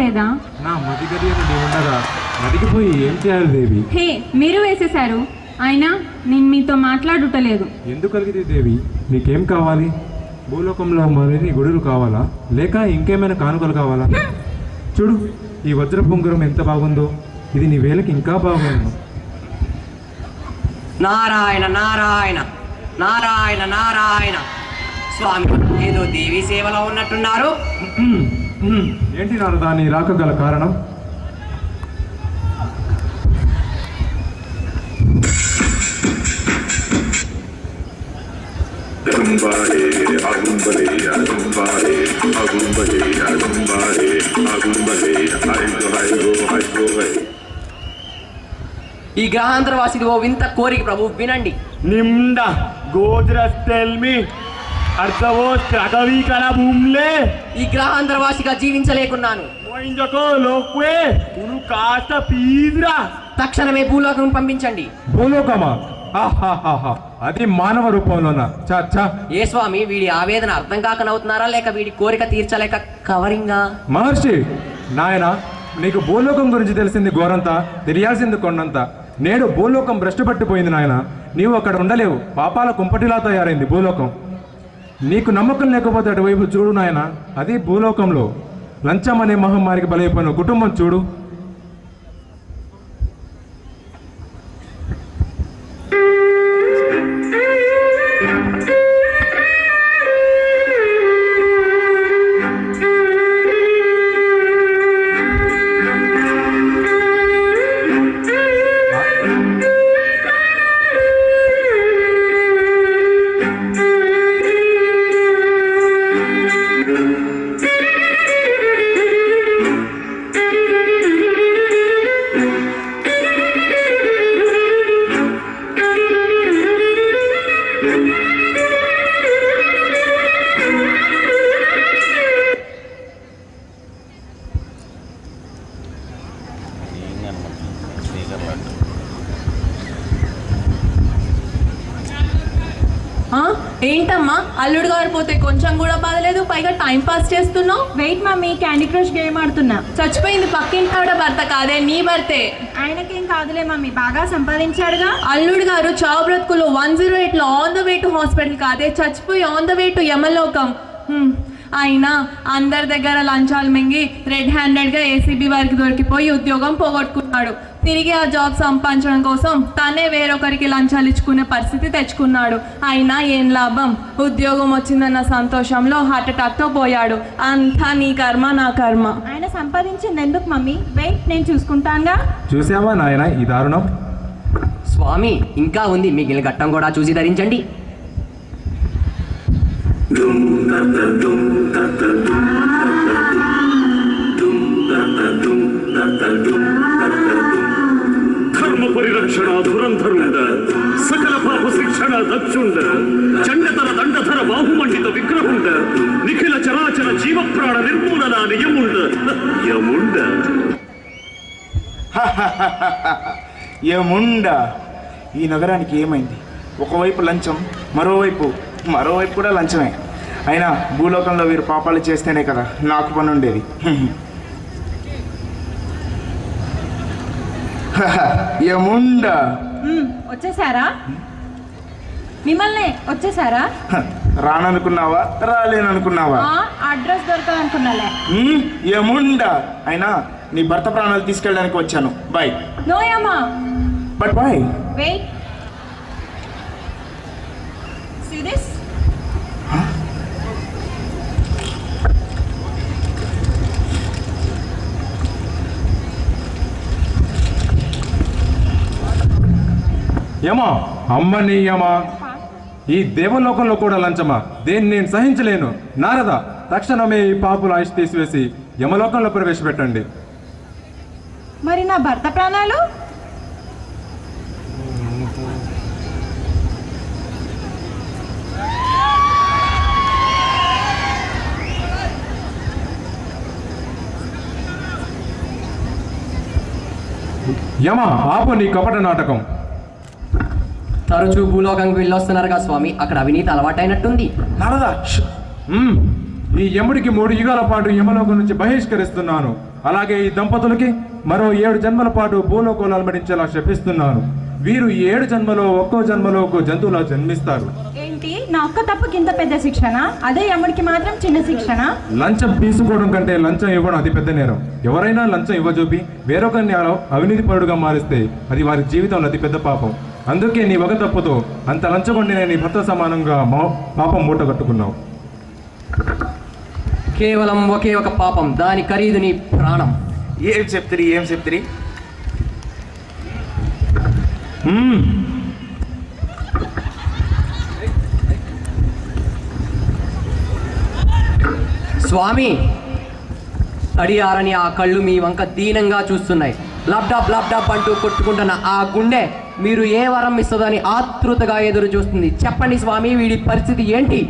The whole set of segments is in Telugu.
రాలేదా? నా మతి గడియనుండి ఉండగా నదికి పోయి ఏం చేయాలి దేవి? హే, మీరు వేసేశారు. అయినా నేను మీతో మాట్లాడుటలేదు. ఎందుకు కలిగింది దేవి? మీకేం కావాలి? భూలోకంలో మరిన్ని గుడులు కావాలా, లేక ఇంకేమైనా కానుకలు కావాలా? చూడు, ఈ వజ్ర పొంగురం ఎంత బాగుందో. ఇది నీ వేలకి ఇంకా బాగుంది. నారాయణ నారాయణ నారాయణ నారాయణ. స్వామి, ఏదో దేవి సేవలో ఉన్నట్టున్నారు. ఏంటి నారదా నీ రాక గల కారణం? ఈ గ్రహాంతరవాసిది ఓ వింత కోరిక ప్రభు, వినండి. నిమ్డా గోద్రస్ తెల్మి అర్థవో త్రగవి కల భూమ్లే ఈ గ్రహాంతరవాసిగా జీవించలేకున్నాను. మోయింజకో లోక్వే ఉను కాస్త పీజ్రా. తక్షణమే భూలోకం పంపించండి. భూలోకమా? ఆహాహాహా, అది మానవ రూపంలోనా? చా చా. ఏ స్వామి, వీడి ఆవేదన అర్థం కాకనవుతున్నారా, లేక వీడి కోరిక తీర్చలేక కవరింగా? మహర్షి నాయన, నీకు భూలోకం గురించి తెలిసింది గోరంతా, తెలియాల్సింది కొండంతా. నేడు భూలోకం భ్రష్టు పట్టిపోయింది నాయన. నీవు అక్కడ ఉండలేవు. పాపాల కుంపటిలా తయారైంది భూలోకం. నీకు నమ్మకం లేకపోతే అటువైపు చూడు నాయన. అది భూలోకంలో లంచం అనే మహమ్మారికి బలైపోయిన కుటుంబం చూడు. ఏంటమ్మా, అల్లుడు గారు పోతే కొంచెం కూడా బాధలేదు, పైగా టైం పాస్ చేస్తున్నావు. Wait mummy, candy crush game ఆడుతున్నా. చచ్చిపోయింది పక్కింటి ఆవిడ భర్త కాదే, నీ భర్తే. ఆయనకేం కాదులే మమ్మీ, బాగా సంపాదించాడుగా. అల్లుడు గారు చావు బ్రతుకులు 108లో on the way to hospital కాదే, చచ్చిపోయి ఆన్ ద వే టు యమలోకం. అయినా అందరి దగ్గర లంచాలు మింగి రెడ్ హ్యాండెడ్గా ఏసీబీ వారికి దొరికిపోయి ఉద్యోగం పోగొట్టుకున్నాడు. తిరిగి ఆ జాబ్ సంపాదించడం కోసం తనే వేరొకరికి లంచాలు ఇచ్చుకునే పరిస్థితి తెచ్చుకున్నాడు. అయినా ఏం లాభం? ఉద్యోగం వచ్చిందన్న సంతోషంలో హార్ట్ అటాక్తో పోయాడు. అంతా నీ కర్మ నా కర్మ. ఆయన సంపాదించింది ఎందుకు మమ్మీ? వెయిట్, నేను చూసుకుంటానుగా. చూసావా నాయన ఈ దారుణం? స్వామి, ఇంకా ఉంది, మిగిలిన ఘట్టం కూడా చూసి ధరించండి. ధర్మ పరిరక్షణ ధురంధరుండ, సకల పాప శిక్షణ దక్షుండ, చండతర దండధర బాహుమండిత విగ్రహుండ, నిఖిల చరాచర జీవప్రాణ నిర్మూలన నియముండ యముండ. యముండ. ఈ నగరానికి ఏమైంది? ఒకవైపు లంచం, మరోవైపు కూడా లంచమే. అయినా భూలోకంలో వీరు పాపాలు చేస్తేనే కదా నాకు పని ఉండేది. యముండ. వచ్చేసారా? మిమ్మల్ని వచ్చేసారా? రాననుకున్నావా, రాలేననుకున్నావా? అడ్రస్ దొరకదనుకున్నాలే. యముండ. అయినా నీ భర్త ప్రాణాలు తీసుకెళ్ళడానికి వచ్చాను. బాయ్. నో యమ్మా. But bye. Wait. See this? యమా, అమ్మని యమా, ఈ దేవలోకంలో కూడా లంచమా? దేన్ని నేను సహించలేను. నారద, తక్షణమే ఈ పాపుల ఆయుష్ తీసివేసి యమలోకంలో ప్రవేశపెట్టండి. మరి నా భర్త ప్రాణాలు? యమ, ఆపు నీ కపట నాటకం. తరచూ భూలోకానికి వెళ్ళొస్తున్నారుగా స్వామి, అక్కడ అవినీతి అలవాటైనట్టుంది. నారదా, ఈ యముడికి 3 యుగాల పాటు యమలోకం నుంచి బహిష్కరిస్తున్నాను. అలాగే ఈ దంపతులకి మరో 7 జన్మల పాటు భూలోకంలో అలమటించేలా శపిస్తున్నాను. వీరు 7 జన్మలో ఒక్కో జన్మలో ఒక్కో జంతువులా జన్మిస్తారు. ఏంటి నా ఒక్క తప్పుకి ఇంత పెద్ద శిక్షణ? అదే యముడికి మాత్రం చిన్న శిక్షణ? లంచం తీసుకోవడం కంటే లంచం ఇవ్వడం అతి పెద్ద నేరం. ఎవరైనా లంచం ఇవ్వజూపి వేరొకరిని అవినీతి పరుడుగా మారిస్తే అది వారి జీవితంలో అతి పెద్ద పాపం. అందుకే నీ ఒక తప్పుతో అంత లంచగొండిన నీ భర్త సమానంగా పాపం మూట కట్టుకున్నావు. కేవలం ఒకే ఒక పాపం, దాని ఖరీదు నీ ప్రాణం. ఏం చెప్తిరి? స్వామి, తడియారని ఆ కళ్ళు మీ వంక దీనంగా చూస్తున్నాయి. లబ్డబ్ లబ్డబ్ అంటూ కొట్టుకుంటున్న ఆ గుండె మీరు ఏ వరం ఇస్తుందని ఆతృతగా ఎదురు చూస్తుంది. చెప్పండి స్వామి, వీడి పరిస్థితి ఏంటి?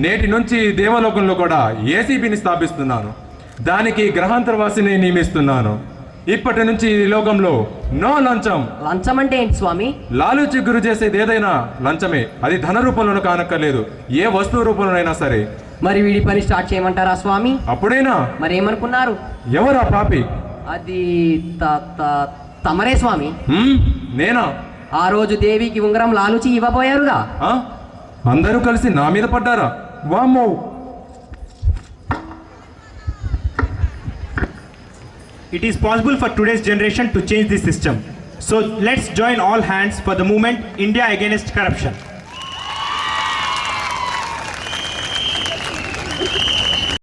నేటి నుంచి దేవలోకంలో కూడా ఏసీబీని స్థాపిస్తున్నాను. దానికి గ్రహాంతరవాసిని నియమిస్తున్నాను. ఇప్పటి నుంచి ఈ లోకంలో నో లంచం. లంచం అంటే ఏంటి స్వామి? లాలూచి గురి చేసేది ఏదైనా లంచమే. అది ధన రూపంలోనూ కానక్కర్లేదు, ఏ వస్తువు రూపంలోనైనా సరే. మరి వీడి పని స్టార్ట్ చేయమంటారా స్వామి? అప్పుడైనా మరి ఏమనుకున్నారు? ఎవరా పాపి? అది తమరే స్వామి. నేనా? ఆ రోజు దేవికి ఉంగరం లాలూచి ఇవ్వబోయారుగా. అందరూ కలిసి నా మీద పడ్డారా? వామ్మో! It is possible for today's generation to change this system. So let's join all hands for the movement India Against Corruption.